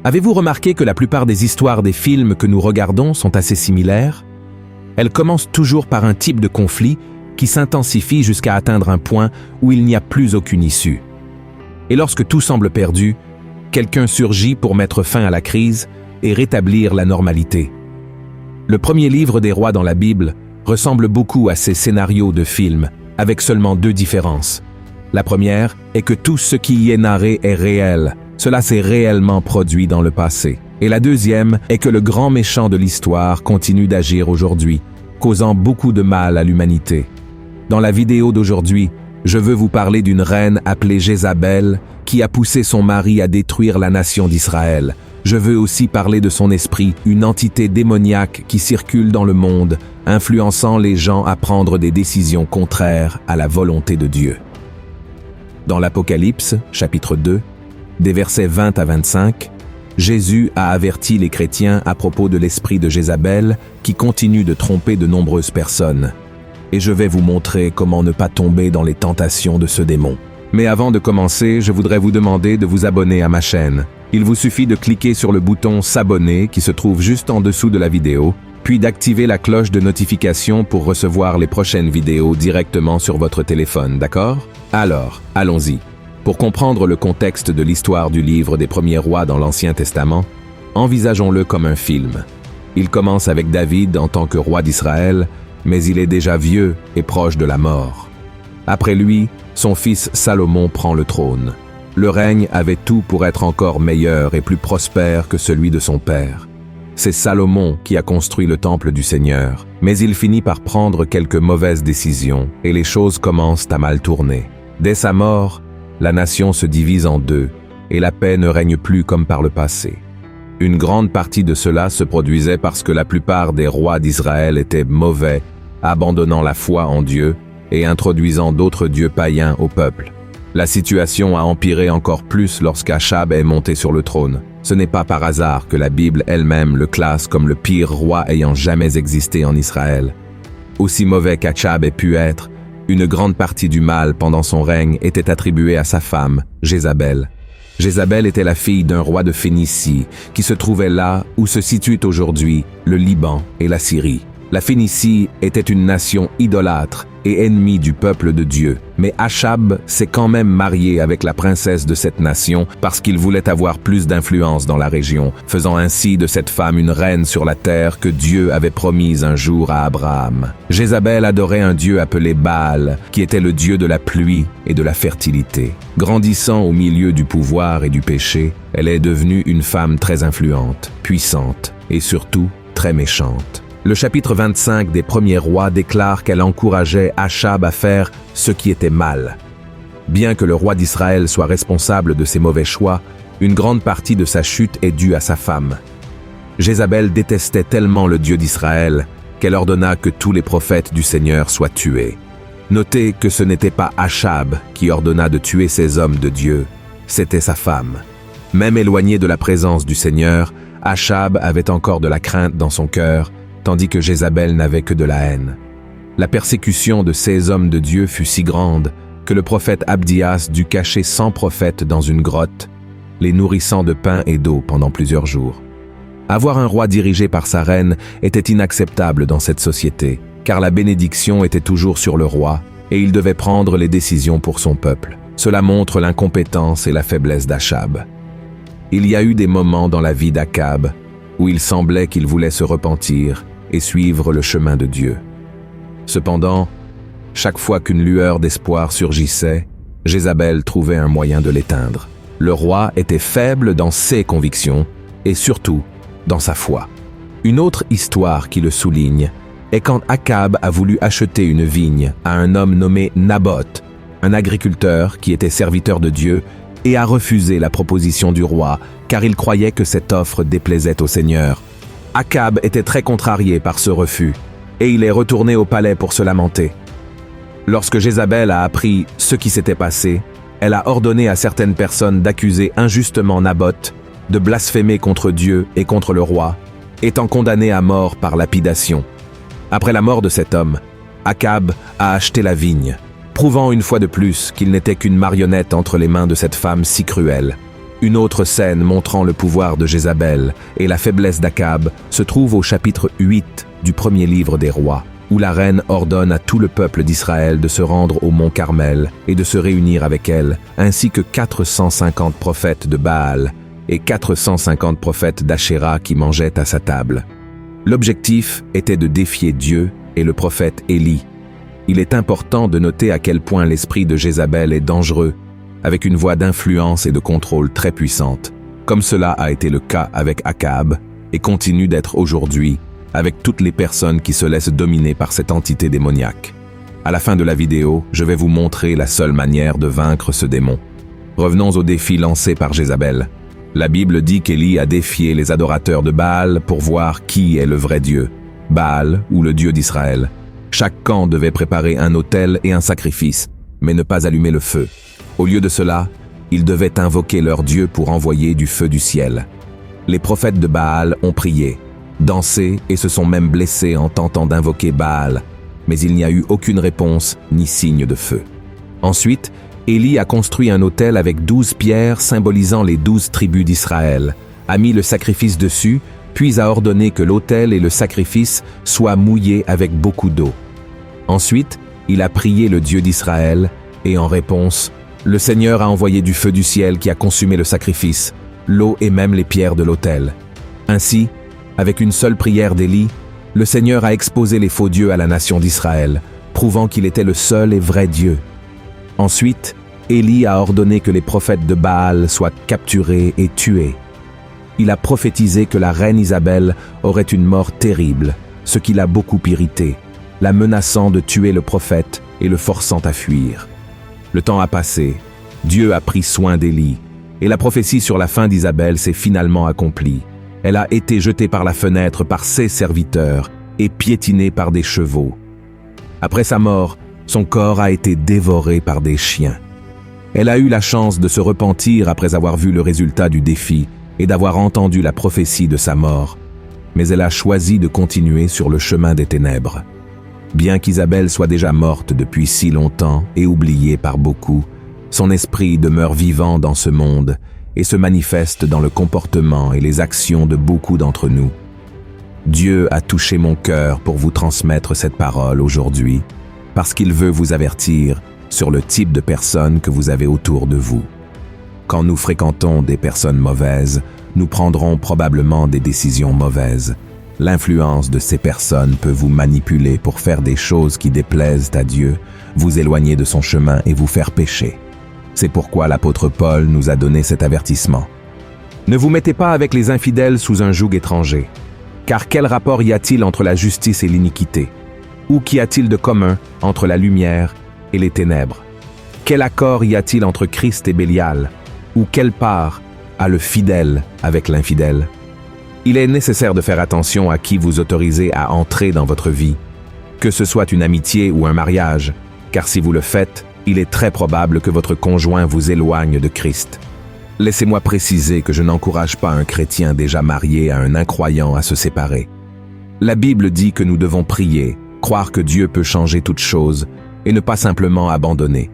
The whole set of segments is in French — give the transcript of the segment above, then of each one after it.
Avez-vous remarqué que la plupart des histoires des films que nous regardons sont assez similaires? Elles commencent toujours par un type de conflit qui s'intensifie jusqu'à atteindre un point où il n'y a plus aucune issue. Et lorsque tout semble perdu, quelqu'un surgit pour mettre fin à la crise et rétablir la normalité. Le premier livre des rois dans la Bible ressemble beaucoup à ces scénarios de films, avec seulement 2 différences. La première est que tout ce qui y est narré est réel. Cela s'est réellement produit dans le passé. Et la deuxième est que le grand méchant de l'histoire continue d'agir aujourd'hui, causant beaucoup de mal à l'humanité. Dans la vidéo d'aujourd'hui, je veux vous parler d'une reine appelée Jézabel qui a poussé son mari à détruire la nation d'Israël. Je veux aussi parler de son esprit, une entité démoniaque qui circule dans le monde, influençant les gens à prendre des décisions contraires à la volonté de Dieu. Dans l'Apocalypse, chapitre 2, des versets 20 à 25, Jésus a averti les chrétiens à propos de l'esprit de Jézabel qui continue de tromper de nombreuses personnes. Et je vais vous montrer comment ne pas tomber dans les tentations de ce démon. Mais avant de commencer, je voudrais vous demander de vous abonner à ma chaîne. Il vous suffit de cliquer sur le bouton « S'abonner » qui se trouve juste en dessous de la vidéo, puis d'activer la cloche de notification pour recevoir les prochaines vidéos directement sur votre téléphone, d'accord? Alors, allons-y. Pour comprendre le contexte de l'histoire du livre des premiers rois dans l'Ancien Testament, envisageons-le comme un film. Il commence avec David en tant que roi d'Israël, mais il est déjà vieux et proche de la mort. Après lui, son fils Salomon prend le trône. Le règne avait tout pour être encore meilleur et plus prospère que celui de son père. C'est Salomon qui a construit le temple du Seigneur, mais il finit par prendre quelques mauvaises décisions et les choses commencent à mal tourner. Dès sa mort, la nation se divise en 2 et la paix ne règne plus comme par le passé. Une grande partie de cela se produisait parce que la plupart des rois d'Israël étaient mauvais, abandonnant la foi en Dieu et introduisant d'autres dieux païens au peuple. La situation a empiré encore plus lorsqu'Achab est monté sur le trône. Ce n'est pas par hasard que la Bible elle-même le classe comme le pire roi ayant jamais existé en Israël. Aussi mauvais qu'Achab ait pu être, une grande partie du mal pendant son règne était attribuée à sa femme, Jézabel. Jézabel était la fille d'un roi de Phénicie qui se trouvait là où se situent aujourd'hui le Liban et la Syrie. La Phénicie était une nation idolâtre et ennemie du peuple de Dieu. Mais Achab s'est quand même marié avec la princesse de cette nation parce qu'il voulait avoir plus d'influence dans la région, faisant ainsi de cette femme une reine sur la terre que Dieu avait promise un jour à Abraham. Jézabel adorait un dieu appelé Baal, qui était le dieu de la pluie et de la fertilité. Grandissant au milieu du pouvoir et du péché, elle est devenue une femme très influente, puissante et surtout très méchante. Le chapitre 25 des Premiers Rois déclare qu'elle encourageait Achab à faire ce qui était mal. Bien que le roi d'Israël soit responsable de ses mauvais choix, une grande partie de sa chute est due à sa femme. Jézabel détestait tellement le Dieu d'Israël qu'elle ordonna que tous les prophètes du Seigneur soient tués. Notez que ce n'était pas Achab qui ordonna de tuer ces hommes de Dieu, c'était sa femme. Même éloigné de la présence du Seigneur, Achab avait encore de la crainte dans son cœur, tandis que Jézabel n'avait que de la haine. La persécution de ces hommes de Dieu fut si grande que le prophète Abdias dut cacher 100 prophètes dans une grotte, les nourrissant de pain et d'eau pendant plusieurs jours. Avoir un roi dirigé par sa reine était inacceptable dans cette société, car la bénédiction était toujours sur le roi et il devait prendre les décisions pour son peuple. Cela montre l'incompétence et la faiblesse d'Achab. Il y a eu des moments dans la vie d'Achab où il semblait qu'il voulait se repentir et suivre le chemin de Dieu. Cependant, chaque fois qu'une lueur d'espoir surgissait, Jézabel trouvait un moyen de l'éteindre. Le roi était faible dans ses convictions et surtout dans sa foi. Une autre histoire qui le souligne est quand Achab a voulu acheter une vigne à un homme nommé Naboth, un agriculteur qui était serviteur de Dieu et a refusé la proposition du roi car il croyait que cette offre déplaisait au Seigneur. Achab était très contrarié par ce refus et il est retourné au palais pour se lamenter. Lorsque Jézabel a appris ce qui s'était passé, elle a ordonné à certaines personnes d'accuser injustement Naboth, de blasphémer contre Dieu et contre le roi, étant condamné à mort par lapidation. Après la mort de cet homme, Achab a acheté la vigne, prouvant une fois de plus qu'il n'était qu'une marionnette entre les mains de cette femme si cruelle. Une autre scène montrant le pouvoir de Jézabel et la faiblesse d'Akab se trouve au chapitre 8 du premier livre des rois, où la reine ordonne à tout le peuple d'Israël de se rendre au mont Carmel et de se réunir avec elle, ainsi que 450 prophètes de Baal et 450 prophètes d'Achéra qui mangeaient à sa table. L'objectif était de défier Dieu et le prophète Élie. Il est important de noter à quel point l'esprit de Jézabel est dangereux, avec une voie d'influence et de contrôle très puissante, comme cela a été le cas avec Akab et continue d'être aujourd'hui avec toutes les personnes qui se laissent dominer par cette entité démoniaque. À la fin de la vidéo, je vais vous montrer la seule manière de vaincre ce démon. Revenons au défi lancé par Jézabel. La Bible dit qu'Élie a défié les adorateurs de Baal pour voir qui est le vrai Dieu, Baal ou le Dieu d'Israël. Chaque camp devait préparer un autel et un sacrifice, mais ne pas allumer le feu. Au lieu de cela, ils devaient invoquer leur Dieu pour envoyer du feu du ciel. Les prophètes de Baal ont prié, dansé et se sont même blessés en tentant d'invoquer Baal, mais il n'y a eu aucune réponse ni signe de feu. Ensuite, Élie a construit un autel avec 12 pierres symbolisant les 12 tribus d'Israël, a mis le sacrifice dessus, puis a ordonné que l'autel et le sacrifice soient mouillés avec beaucoup d'eau. Ensuite, il a prié le Dieu d'Israël et en réponse, le Seigneur a envoyé du feu du ciel qui a consumé le sacrifice, l'eau et même les pierres de l'autel. Ainsi, avec une seule prière d'Élie, le Seigneur a exposé les faux dieux à la nation d'Israël, prouvant qu'il était le seul et vrai Dieu. Ensuite, Élie a ordonné que les prophètes de Baal soient capturés et tués. Il a prophétisé que la reine Isabelle aurait une mort terrible, ce qui l'a beaucoup irrité, la menaçant de tuer le prophète et le forçant à fuir. Le temps a passé, Dieu a pris soin d'Élie, et la prophétie sur la fin d'Isabelle s'est finalement accomplie. Elle a été jetée par la fenêtre par ses serviteurs et piétinée par des chevaux. Après sa mort, son corps a été dévoré par des chiens. Elle a eu la chance de se repentir après avoir vu le résultat du défi et d'avoir entendu la prophétie de sa mort, mais elle a choisi de continuer sur le chemin des ténèbres. Bien qu'Isabelle soit déjà morte depuis si longtemps et oubliée par beaucoup, son esprit demeure vivant dans ce monde et se manifeste dans le comportement et les actions de beaucoup d'entre nous. Dieu a touché mon cœur pour vous transmettre cette parole aujourd'hui, parce qu'il veut vous avertir sur le type de personnes que vous avez autour de vous. Quand nous fréquentons des personnes mauvaises, nous prendrons probablement des décisions mauvaises. L'influence de ces personnes peut vous manipuler pour faire des choses qui déplaisent à Dieu, vous éloigner de son chemin et vous faire pécher. C'est pourquoi l'apôtre Paul nous a donné cet avertissement. Ne vous mettez pas avec les infidèles sous un joug étranger, car quel rapport y a-t-il entre la justice et l'iniquité? Ou qu'y a-t-il de commun entre la lumière et les ténèbres? Quel accord y a-t-il entre Christ et Bélial? Ou quelle part a le fidèle avec l'infidèle? Il est nécessaire de faire attention à qui vous autorisez à entrer dans votre vie, que ce soit une amitié ou un mariage, car si vous le faites, il est très probable que votre conjoint vous éloigne de Christ. Laissez-moi préciser que je n'encourage pas un chrétien déjà marié à un incroyant à se séparer. La Bible dit que nous devons prier, croire que Dieu peut changer toutes choses et ne pas simplement abandonner.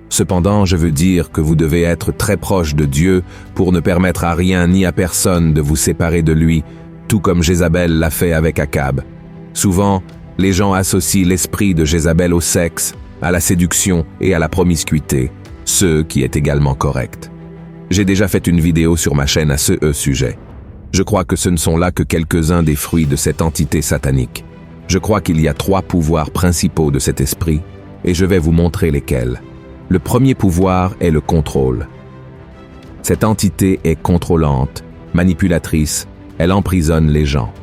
Cependant, je veux dire que vous devez être très proche de Dieu pour ne permettre à rien ni à personne de vous séparer de lui, tout comme Jézabel l'a fait avec Akab. Souvent, les gens associent l'esprit de Jézabel au sexe, à la séduction et à la promiscuité, ce qui est également correct. J'ai déjà fait une vidéo sur ma chaîne à ce sujet. Je crois que ce ne sont là que quelques-uns des fruits de cette entité satanique. Je crois qu'il y a 3 pouvoirs principaux de cet esprit, et je vais vous montrer lesquels. Le premier pouvoir est le contrôle. Cette entité est contrôlante, manipulatrice, elle emprisonne les gens.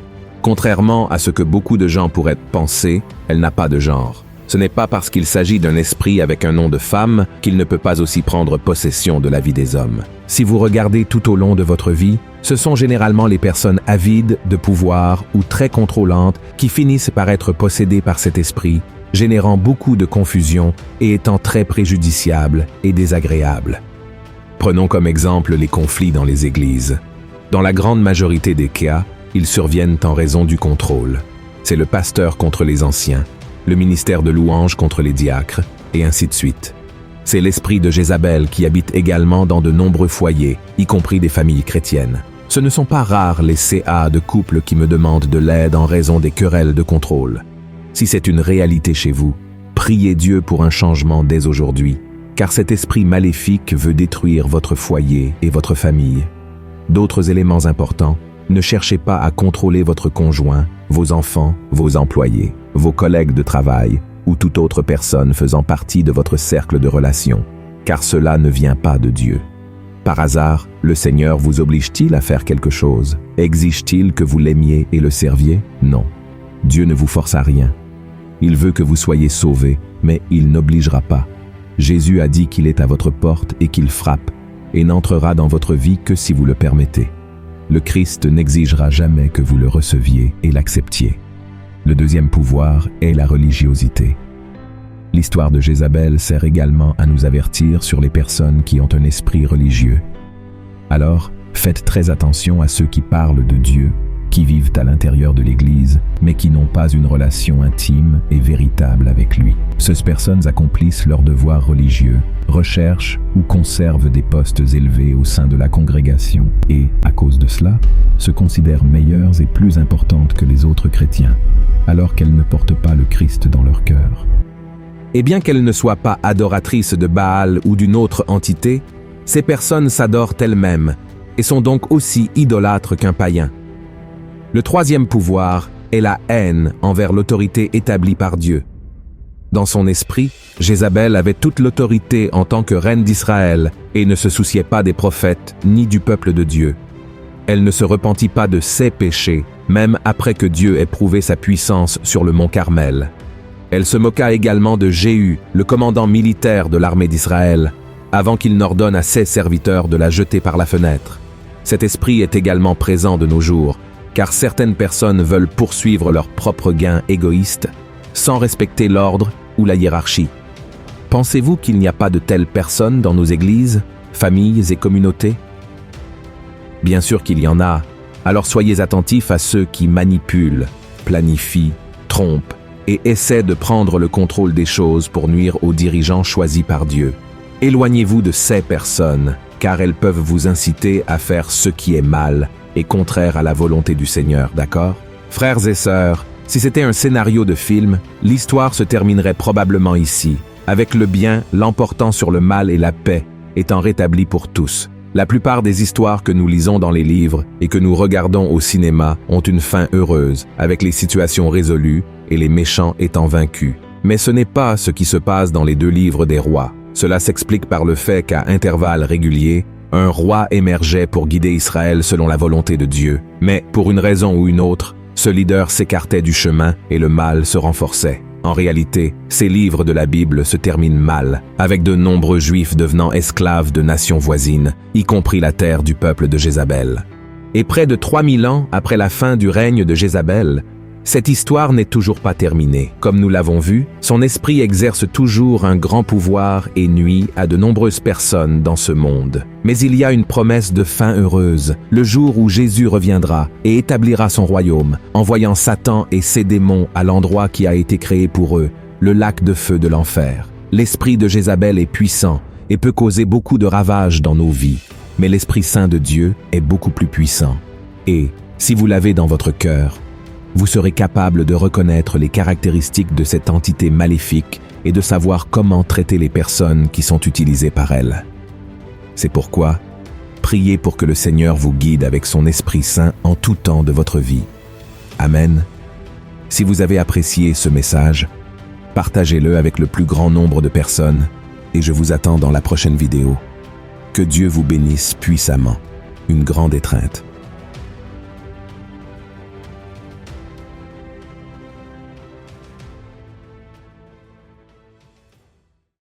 Contrairement à ce que beaucoup de gens pourraient penser, elle n'a pas de genre. Ce n'est pas parce qu'il s'agit d'un esprit avec un nom de femme qu'il ne peut pas aussi prendre possession de la vie des hommes. Si vous regardez tout au long de votre vie, ce sont généralement les personnes avides de pouvoir ou très contrôlantes qui finissent par être possédées par cet esprit, générant beaucoup de confusion et étant très préjudiciables et désagréables. Prenons comme exemple les conflits dans les églises. Dans la grande majorité des cas, ils surviennent en raison du contrôle. C'est le pasteur contre les anciens, le ministère de louange contre les diacres, et ainsi de suite. C'est l'esprit de Jézabel qui habite également dans de nombreux foyers, y compris des familles chrétiennes. Ce ne sont pas rares les CA de couples qui me demandent de l'aide en raison des querelles de contrôle. Si c'est une réalité chez vous, priez Dieu pour un changement dès aujourd'hui, car cet esprit maléfique veut détruire votre foyer et votre famille. D'autres éléments importants, ne cherchez pas à contrôler votre conjoint, vos enfants, vos employés, vos collègues de travail ou toute autre personne faisant partie de votre cercle de relations, car cela ne vient pas de Dieu. Par hasard, le Seigneur vous oblige-t-il à faire quelque chose? Exige-t-il que vous l'aimiez et le serviez? Non. Dieu ne vous force à rien. Il veut que vous soyez sauvés, mais il n'obligera pas. Jésus a dit qu'il est à votre porte et qu'il frappe, et n'entrera dans votre vie que si vous le permettez. Le Christ n'exigera jamais que vous le receviez et l'acceptiez. Le deuxième pouvoir est la religiosité. L'histoire de Jézabel sert également à nous avertir sur les personnes qui ont un esprit religieux. Alors, faites très attention à ceux qui parlent de Dieu, qui vivent à l'intérieur de l'Église, mais qui n'ont pas une relation intime et véritable avec lui. Ces personnes accomplissent leurs devoirs religieux, recherchent ou conservent des postes élevés au sein de la congrégation et, à cause de cela, se considèrent meilleures et plus importantes que les autres chrétiens, alors qu'elles ne portent pas le Christ dans leur cœur. Et bien qu'elles ne soient pas adoratrices de Baal ou d'une autre entité, ces personnes s'adorent elles-mêmes et sont donc aussi idolâtres qu'un païen. Le troisième pouvoir est la haine envers l'autorité établie par Dieu. Dans son esprit, Jézabel avait toute l'autorité en tant que reine d'Israël et ne se souciait pas des prophètes ni du peuple de Dieu. Elle ne se repentit pas de ses péchés, même après que Dieu ait prouvé sa puissance sur le mont Carmel. Elle se moqua également de Jéhu, le commandant militaire de l'armée d'Israël, avant qu'il n'ordonne à ses serviteurs de la jeter par la fenêtre. Cet esprit est également présent de nos jours, car certaines personnes veulent poursuivre leurs propres gains égoïstes, sans respecter l'ordre ou la hiérarchie. Pensez-vous qu'il n'y a pas de telles personnes dans nos églises, familles et communautés? Bien sûr qu'il y en a, alors soyez attentifs à ceux qui manipulent, planifient, trompent et essaient de prendre le contrôle des choses pour nuire aux dirigeants choisis par Dieu. Éloignez-vous de ces personnes, car elles peuvent vous inciter à faire ce qui est mal et contraire à la volonté du Seigneur, d'accord? Frères et sœurs, si c'était un scénario de film, l'histoire se terminerait probablement ici, avec le bien l'emportant sur le mal et la paix étant rétablie pour tous. La plupart des histoires que nous lisons dans les livres et que nous regardons au cinéma ont une fin heureuse, avec les situations résolues et les méchants étant vaincus. Mais ce n'est pas ce qui se passe dans les 2 livres des rois. Cela s'explique par le fait qu'à intervalles réguliers, un roi émergeait pour guider Israël selon la volonté de Dieu. Mais, pour une raison ou une autre, ce leader s'écartait du chemin et le mal se renforçait. En réalité, ces livres de la Bible se terminent mal, avec de nombreux Juifs devenant esclaves de nations voisines, y compris la terre du peuple de Jézabel. Et près de 3000 ans après la fin du règne de Jézabel, cette histoire n'est toujours pas terminée. Comme nous l'avons vu, son esprit exerce toujours un grand pouvoir et nuit à de nombreuses personnes dans ce monde. Mais il y a une promesse de fin heureuse, le jour où Jésus reviendra et établira son royaume, envoyant Satan et ses démons à l'endroit qui a été créé pour eux, le lac de feu de l'enfer. L'esprit de Jézabel est puissant et peut causer beaucoup de ravages dans nos vies, mais l'Esprit Saint de Dieu est beaucoup plus puissant. Et, si vous l'avez dans votre cœur, vous serez capable de reconnaître les caractéristiques de cette entité maléfique et de savoir comment traiter les personnes qui sont utilisées par elle. C'est pourquoi, priez pour que le Seigneur vous guide avec son Esprit Saint en tout temps de votre vie. Amen. Si vous avez apprécié ce message, partagez-le avec le plus grand nombre de personnes et je vous attends dans la prochaine vidéo. Que Dieu vous bénisse puissamment. Une grande étreinte.